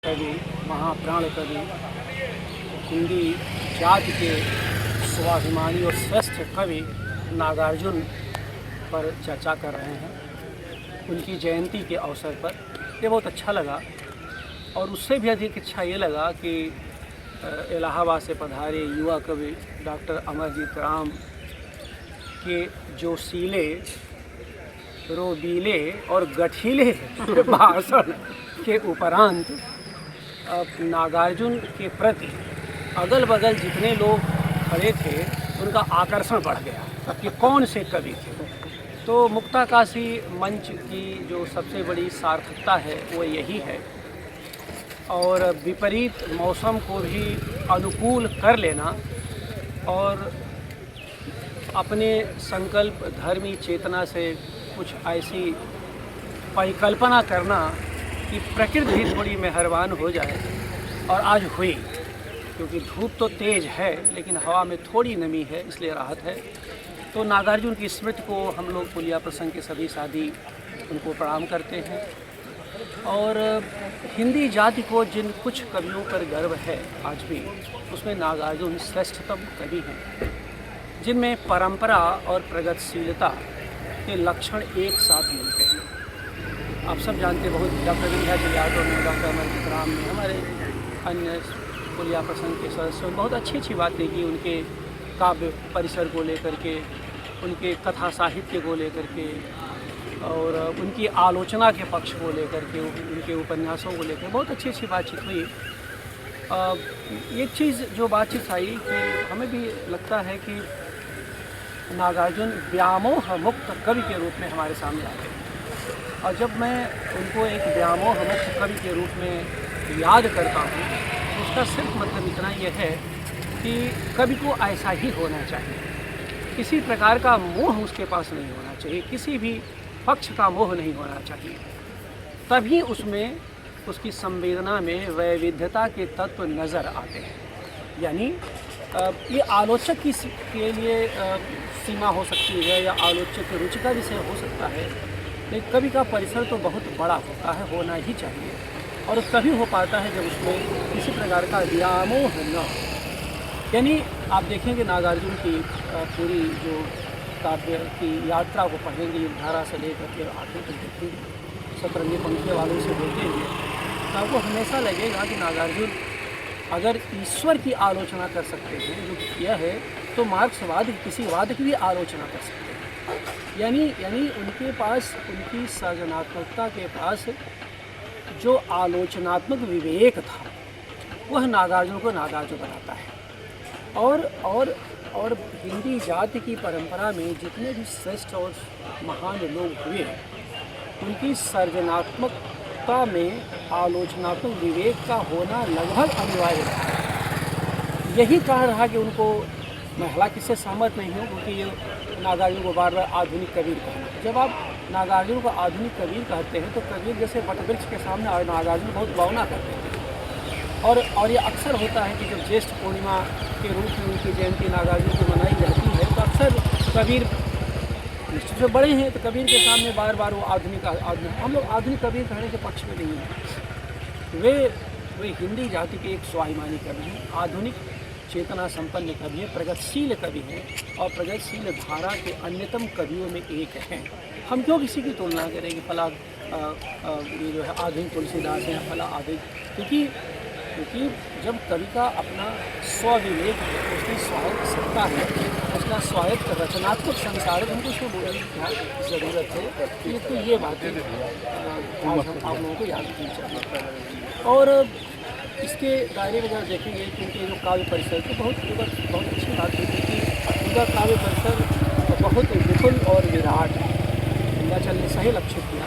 कवि, महाप्राण कवि, हिंदी जाति के स्वाभिमानी और श्रेष्ठ कवि नागार्जुन पर चर्चा कर रहे हैं, उनकी जयंती के अवसर पर। ये बहुत अच्छा लगा और उससे भी अधिक अच्छा ये लगा कि इलाहाबाद से पधारे युवा कवि डॉक्टर अमरजीत राम के जोशीले, रोबीले और गठीले भाषण के उपरांत नागार्जुन के प्रति अगल बगल जितने लोग खड़े थे उनका आकर्षण बढ़ गया कि कौन से कवि थे। तो मुक्ताकाशी मंच की जो सबसे बड़ी सार्थकता है वो यही है, और विपरीत मौसम को भी अनुकूल कर लेना और अपने संकल्प धर्मी चेतना से कुछ ऐसी परिकल्पना करना कि प्रकृति भी थोड़ी मेहरबान हो जाए। और आज हुई, क्योंकि धूप तो तेज़ है लेकिन हवा में थोड़ी नमी है, इसलिए राहत है। तो नागार्जुन की स्मृति को हम लोग पुलिया प्रसंग के सभी साथी उनको प्रणाम करते हैं। और हिंदी जाति को जिन कुछ कवियों पर गर्व है आज भी, उसमें नागार्जुन श्रेष्ठतम कवि हैं, जिनमें परंपरा और प्रगतिशीलता के लक्षण एक साथ मिलते हैं। आप सब जानते बहुत डॉक्टर विंध्याचल यादव ने, डॉक्टर अमरजीत राम ने, हमारे अन्य पुलिया प्रसंग के सदस्यों ने बहुत अच्छी अच्छी बातें की उनके काव्य परिसर को लेकर के, उनके कथा साहित्य को लेकर के और उनकी आलोचना के पक्ष को लेकर के, उनके उपन्यासों को लेकर बहुत अच्छी अच्छी बातचीत हुई। एक चीज़ जो बातचीत आई कि हमें भी लगता है कि नागार्जुन व्यामोह मुक्त कवि के रूप में हमारे सामने आते हैं, और जब मैं उनको एक व्यामोह मुक्त कवि के रूप में याद करता हूँ तो उसका सिर्फ मतलब इतना यह है कि कवि को ऐसा ही होना चाहिए, किसी प्रकार का मोह उसके पास नहीं होना चाहिए, किसी भी पक्ष का मोह नहीं होना चाहिए। तभी उसमें, उसकी संवेदना में वैविध्यता के तत्व नज़र आते हैं। यानी ये आलोचक के लिए सीमा हो सकती है या आलोचक की रुचि का विषय हो सकता है, लेकिन कवि का परिसर तो बहुत बड़ा होता है, होना ही चाहिए। और तभी हो पाता है जब उसमें किसी प्रकार का व्यामोह न हो। यानी आप देखेंगे नागार्जुन की पूरी जो काव्य की यात्रा को पढ़ेंगे, युगधारा से लेकर के आखिर तक देखेंगे, सतरंगी पंक्ति वालों से देखेंगे, तो आपको हमेशा लगेगा कि नागार्जुन अगर ईश्वर की आलोचना कर सकते हैं, जो किया है, तो मार्क्सवाद किसी वाद की भी आलोचना कर सकते हैं। यानी उनके पास, उनकी सृजनात्मकता के पास जो आलोचनात्मक विवेक था वह नागार्जुन को नागार्जुन बनाता है। और हिंदी जाति की परंपरा में जितने भी श्रेष्ठ और महान लोग हुए, उनकी सृजनात्मकता में आलोचनात्मक विवेक का होना लगभग अनिवार्य रहा। यही कारण रहा कि उनको, मैं हालांकि इससे सहमत नहीं हूँ, क्योंकि ये नागार्जुन को बार बार आधुनिक कबीर कहना। जब आप नागार्जुन को आधुनिक कबीर कहते हैं तो कबीर जैसे वटवृक्ष के सामने नागार्जुन बहुत भावना करते हैं। और ये अक्सर होता है कि जब ज्येष्ठ पूर्णिमा के रूप में उनकी जयंती नागार्जुन की मनाई जाती है, तो अक्सर कबीर निश्चित से बड़े हैं, तो कबीर के सामने बार बार वो आधुनिक, हम लोग आधुनिक कबीर कहने के पक्ष में नहीं हैं। वे हिंदी जाति के एक स्वाभिमानी कवि हैं, आधुनिक चेतना संपन्न कवि हैं, प्रगतिशील कवि हैं और प्रगतिशील धारा के अन्यतम कवियों में एक हैं। हम क्यों किसी की तुलना करें कि फला ये जो है आधुनिक तुलसीदास हैं, फला आधुनिक, क्योंकि जब कवि का अपना स्वविवेक है, उसकी स्वायत्त सत्ता है, उसका स्वायत्त रचनात्मक संसार है, उनको उसको बोलने की क्या ज़रूरत है। तो ये बातें आज हम आप लोगों को याद रखनी चाहिए। और इसके दायरे में जब देखेंगे कि उनके जो काव्य परिसर तो बहुत अच्छी बात है, क्योंकि उनका काव्य परिसर बहुत विपुल और विराट है। विंध्याचल ने सही लक्षित किया।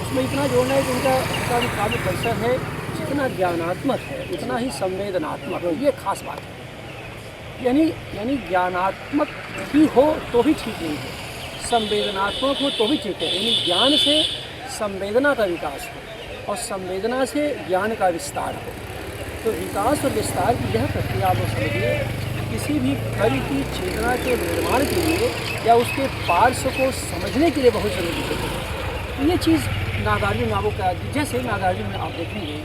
उसमें इतना जोड़ना है कि उनका जो काव्य परिसर है, जितना ज्ञानात्मक है उतना ही संवेदनात्मक है। ये खास बात है। यानी ज्ञानात्मक ही हो तो भी ठीक नहीं है, संवेदनात्मक हो तो भी ठीक है। यानी ज्ञान से संवेदना का विकास हो और संवेदना से ज्ञान का विस्तार हो। तो विकास और विस्तार की यह प्रक्रिया आप समझिए, किसी भी कवि की चेतना के निर्माण के लिए या उसके पार्श्व को समझने के लिए बहुत ज़रूरी है। तो ये चीज़ नागार्जुन नामों का, जैसे नागार्जुन में आप देखेंगे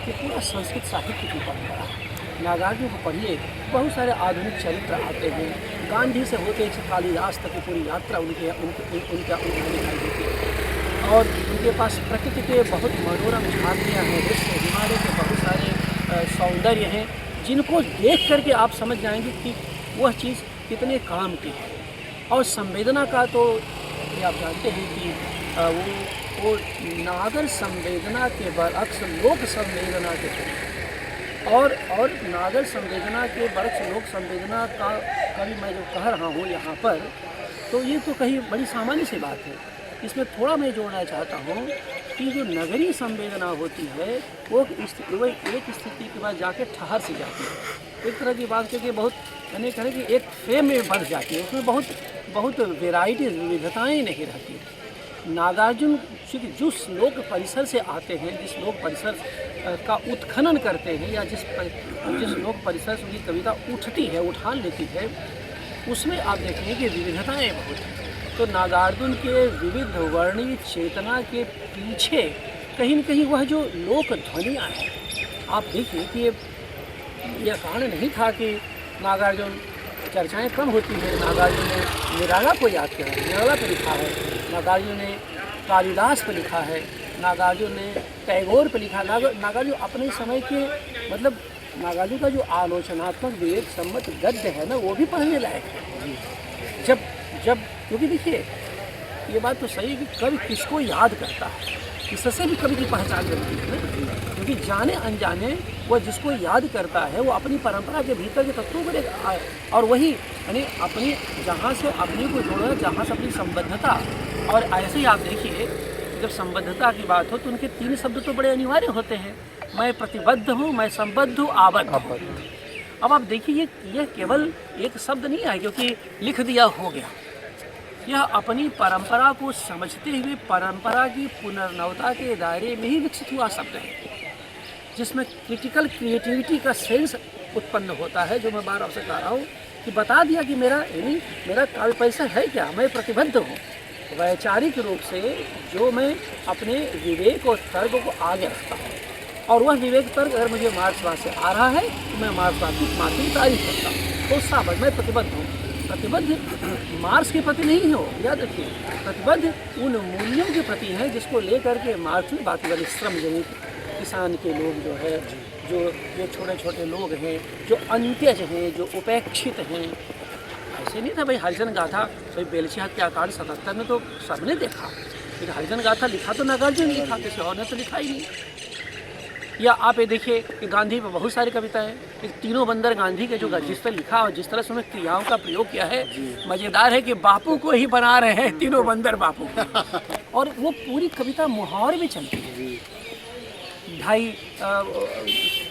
कि पूरा संस्कृत साहित्य की परंपरा है। नागार्जुन को पढ़िए, बहुत सारे आधुनिक चरित्र आते हैं, गांधी से होते कालिदास तक की पूरी यात्रा उनका दिखाई देती है। और उनके पास प्रकृति के बहुत मनोरम झांकियाँ हैं, दृश्य हिमालय के बहुत सारे सौंदर्य हैं, जिनको देख करके आप समझ जाएंगे कि वह चीज़ कितने काम की है। और संवेदना का तो ये आप जानते हैं कि वो नागर संवेदना के बरअक्स लोक संवेदना के थे। और नागर संवेदना के बरअक्स लोक संवेदना का कभी मैं जो कह रहा हूँ यहाँ पर, तो ये तो कहीं बड़ी सामान्य सी बात है। इसमें थोड़ा मैं जोड़ना चाहता हूँ कि जो नगरीय संवेदना होती है वो एक स्थिति के बाद जाके ठहर से जाती है। एक तरह की बात करके बहुत यानी कहें कि एक फ्रेम में बढ़ जाती है, उसमें बहुत वैरायटीज विविधताएँ नहीं रहती। नागार्जुन जिस लोक परिसर से आते हैं, जिस लोक परिसर का उत्खनन करते हैं, या जिस लोक परिसर से उनकी कविता उठती है, उठान लेती है, उसमें आप देखेंगे कि विविधताएँ बहुत हैं। तो नागार्जुन के विविध वर्णीय चेतना के पीछे कहीं न कहीं वह जो लोक ध्वनियाँ हैं, आप देखिए कि यह कारण नहीं था कि नागार्जुन चर्चाएं कम होती हैं। नागार्जुन ने निराला को याद किया है, निराला पर लिखा है, नागार्जुन ने कालिदास पर लिखा है, नागार्जुन ने टैगोर पर लिखा। नागार्जुन अपने समय के मतलब नागार्जुन का जो आलोचनात्मक विवेक सम्मत गद्य है ना, वो भी पढ़ने लायक है। जब क्योंकि देखिए ये बात तो सही है कि कवि किसको याद करता है, इससे भी कवि की पहचान बनती है ना, क्योंकि जाने अनजाने वह जिसको याद करता है वो अपनी परंपरा के भीतर के तत्वों को और वही यानी अपनी जहाँ से अपनी को जोड़ना, जहाँ से अपनी संबद्धता। और ऐसे ही आप देखिए जब संबद्धता की बात हो तो उनके 3 शब्द तो बड़े अनिवार्य होते हैं, मैं प्रतिबद्ध हूँ, मैं संबद्ध हूँ, आबद्ध हूँ। अब आप देखिए यह केवल एक शब्द नहीं है क्योंकि लिख दिया हो गया, यह अपनी परंपरा को समझते हुए परंपरा की पुनर्नवता के दायरे में ही विकसित हुआ शब्द है, जिसमें क्रिटिकल क्रिएटिविटी का सेंस उत्पन्न होता है। जो मैं बार आपसे कह रहा हूँ कि बता दिया कि मेरा काव्य पैसा है क्या, मैं प्रतिबद्ध हूँ वैचारिक रूप से, जो मैं अपने विवेक और तर्क को आगे रखता हूँ, और वह विवेक तर्क अगर मुझे मार्क्सवाद से आ रहा है तो मैं मार्क्सवाद की मात्र तारीफ करता हूँ, तो साबित मैं प्रतिबद्ध हूँ। प्रतिबद्ध मार्क्स के प्रति नहीं हो, याद रखिए, प्रतिबद्ध उन मूल्यों के प्रति है जिसको लेकर के मार्क्स में बात करें। श्रमजीवी किसान के लोग जो है, जो छोटे छोटे लोग हैं, जो अंत्यज हैं, जो उपेक्षित हैं, ऐसे नहीं था भाई हरिजन गाथा भाई बेलची हत्याकांड 77 में तो सबने देखा, लेकिन हरिजन गाथा लिखा तो नागार्जुन ने लिखा, किसी और ने तो लिखा ही नहीं। या आप ये देखिए कि गांधी पर बहुत सारी कविताएं, तीनों बंदर गांधी के जो जिस तरह लिखा और जिस तरह से उन्होंने क्रियाओं का प्रयोग किया है, मज़ेदार है कि बापू को ही बना रहे हैं तीनों बंदर बापू और वो पूरी कविता मुहावरे में चलती है।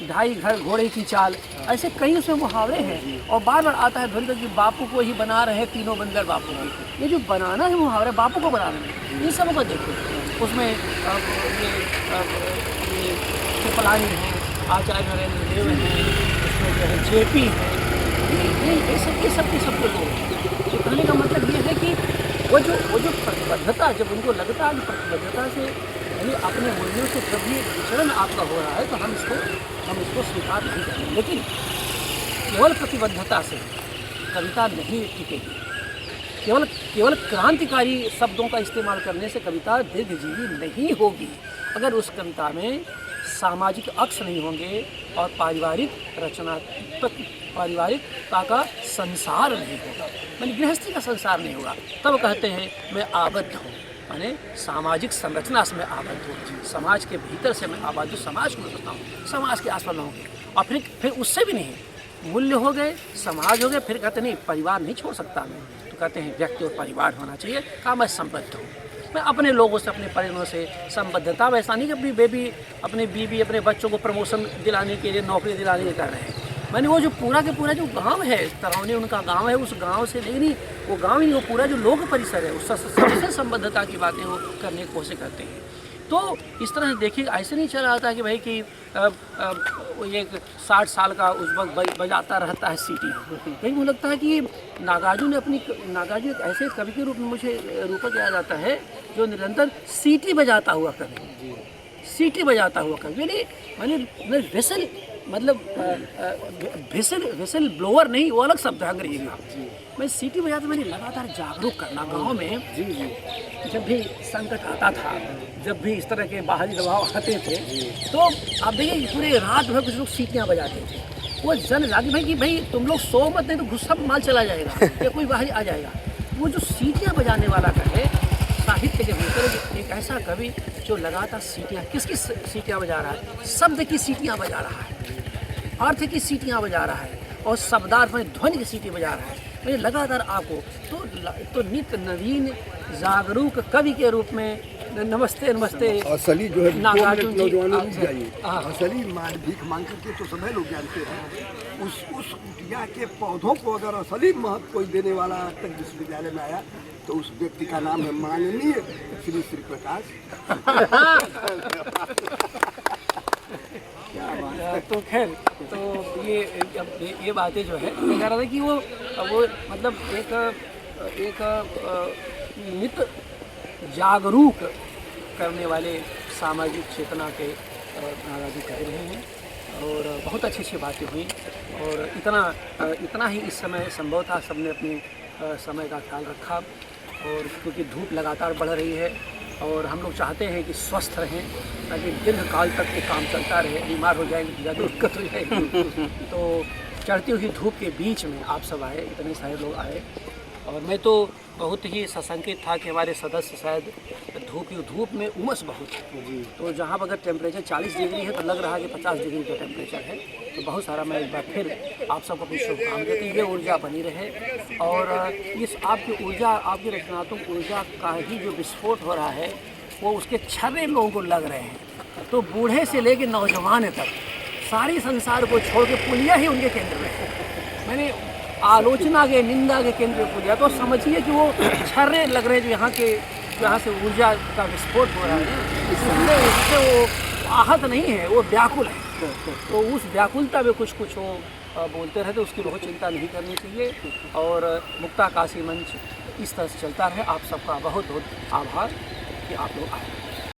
ढाई घर घोड़े की चाल, ऐसे कई उसमें मुहावरे हैं, और बार बार आता है ध्वनि कि बापू को ही बना रहे हैं तीनों बंदर बापू को। ये जो बनाना है मुहावरे, बापू को बनाना है, इन सब को देखो। उसमें ये कृपलानी है, आचार्य नरेंद्र देव हैं, उसमें जो है जेपी है, ये सब के लोग। तो कहने का मतलब ये है कि वो जो प्रतिबद्धता, जब उनको लगता है कि प्रतिबद्धता से यानी अपने मूल्यों से जब भी विचरण आपका हो रहा है तो हम इसको स्वीकार नहीं करेंगे। लेकिन केवल प्रतिबद्धता से कविता नहीं टिकेगी, केवल क्रांतिकारी शब्दों का इस्तेमाल करने से कविता दीर्घजीवी नहीं होगी। अगर उस कविता में सामाजिक अक्ष नहीं होंगे और पारिवारिकता का संसार नहीं होगा, यानी गृहस्थी का संसार नहीं होगा, तब कहते हैं मैं आबद्ध हूँ, माने सामाजिक संरचना से मैं आबद्ध हूँ, समाज के भीतर से मैं आबद्ध हूँ, समाज को रखता हूँ, समाज के आसपास होंगे। और फिर उससे भी नहीं, मूल्य हो गए, समाज हो गए, फिर कहते नहीं परिवार नहीं छोड़ सकता मैं, तो कहते हैं व्यक्ति और परिवार होना चाहिए। कहा मैं संबद्ध हूँ, मैं अपने लोगों से, अपने परिजनों से संबद्धता। वैसा नहीं कि अपनी बीवी अपने बच्चों को प्रमोशन दिलाने के लिए, नौकरी दिलाने के लिए कर रहे हैं। मैंने वो जो पूरा के पूरा जो गांव है, तरौनी उनका गांव है, उस गांव से नहीं वो गांव ही नहीं, वो पूरा जो लोक परिसर है, उस सबसे संबद्धता की बातें वो करने की कोशिश करते हैं। तो इस तरह से देखिए, ऐसे नहीं चल रहा था कि भाई कि ये 60 साल का उस वक्त बजाता रहता है सीटी। कहीं मुझे लगता है कि नागार्जुन एक ऐसे कवि के रूप में मुझे रूपक किया जाता है जो निरंतर सीटी बजाता हुआ कवि, सीटी बजाता हुआ कभी नहीं, मैंने विसल मतलब विसल ब्लोअर नहीं, वो अलग शब्द है अंग्रेजी का। मैं सीटी बजाते मैंने लगातार जागरूक करना गाँव में। जी जी। जब भी संकट आता था, जब भी इस तरह के बाहरी दबाव आते थे, तो आप देखिए पूरे रात भर कुछ लोग सीटियाँ बजाते थे। वो जन जाति भाई कि भाई तुम लोग सो मत, नहीं तो गुस्सा माल चला जाएगा या कोई बाहर आ जाएगा। वो जो सीटियाँ बजाने वाला कहे, साहित्य के भीतर एक ऐसा कवि जो लगातार सीटियाँ, किसकी सीटियाँ बजा रहा है? शब्द की सीटियाँ बजा रहा है, अर्थ की सीटियाँ बजा रहा है, और शब्दार्थ में ध्वनि की सीटी बजा रहा है। मैं लगातार आपको तो नित्य नवीन जागरूक कवि के रूप में नमस्ते नमस्ते। असली जो है नागार्जुन जी, नौजवानों आपसे- रुक जाइए, हाँ। असली मार भीख मांग करके तो सभी लोग जानते हैं। उस कुटिया के पौधों को अगर असली महत्व कोई देने वाला आज तक विश्वविद्यालय में आया तो उस व्यक्ति का नाम है माननीय श्री श्री प्रकाश। तो खैर, तो ये बातें जो है मैं कह रहा था कि वो मतलब एक नित्य जागरूक करने वाले सामाजिक चेतना के नाराजी कह रहे हैं, और बहुत अच्छी अच्छी बातें हुई। और इतना ही इस समय संभव था, सबने अपने समय का ख्याल रखा। और क्योंकि धूप लगातार बढ़ रही है और हम लोग चाहते हैं कि स्वस्थ रहें, ताकि दीर्घ काल तक ये काम चलता रहे। बीमार हो जाएंगे तो ज़्यादा दिक्कत हो जाएगी। तो चढ़ती हुई धूप के बीच में आप सब आए, इतने सारे लोग आए, और मैं तो बहुत ही सशंकित था कि हमारे सदस्य शायद धूप में उमस बहुत है। तो जहाँ पर अगर टेम्परेचर 40 डिग्री है तो लग रहा है कि 50 डिग्री का टेम्परेचर है। तो बहुत सारा मैं एक बार फिर आप सबको अपनी शुभकामनाएं देती है, ऊर्जा बनी रहे, और इस आपकी ऊर्जा, आपकी रचनात्मक ऊर्जा का ही जो विस्फोट हो रहा है वो उसके छर्रे लोगों को लग रहे हैं। तो बूढ़े से लेकर नौजवान तक सारी संसार को छोड़ के पुलिया ही उनके केंद्र में है। मैंने आलोचना के, निंदा के केंद्र पे पुलिया, तो समझिए कि वो छर्रे लग रहे हैं जो यहाँ से ऊर्जा का विस्फोट हो रहा है, इससे वो आहत नहीं है, वो व्याकुल है। तो उस व्याकुलता में कुछ वो बोलते रहते, उसकी बहुत चिंता नहीं करनी चाहिए। और मुक्ताकाशी मंच इस तरह से चलता रहे। आप सबका बहुत बहुत आभार कि आप लोग आए।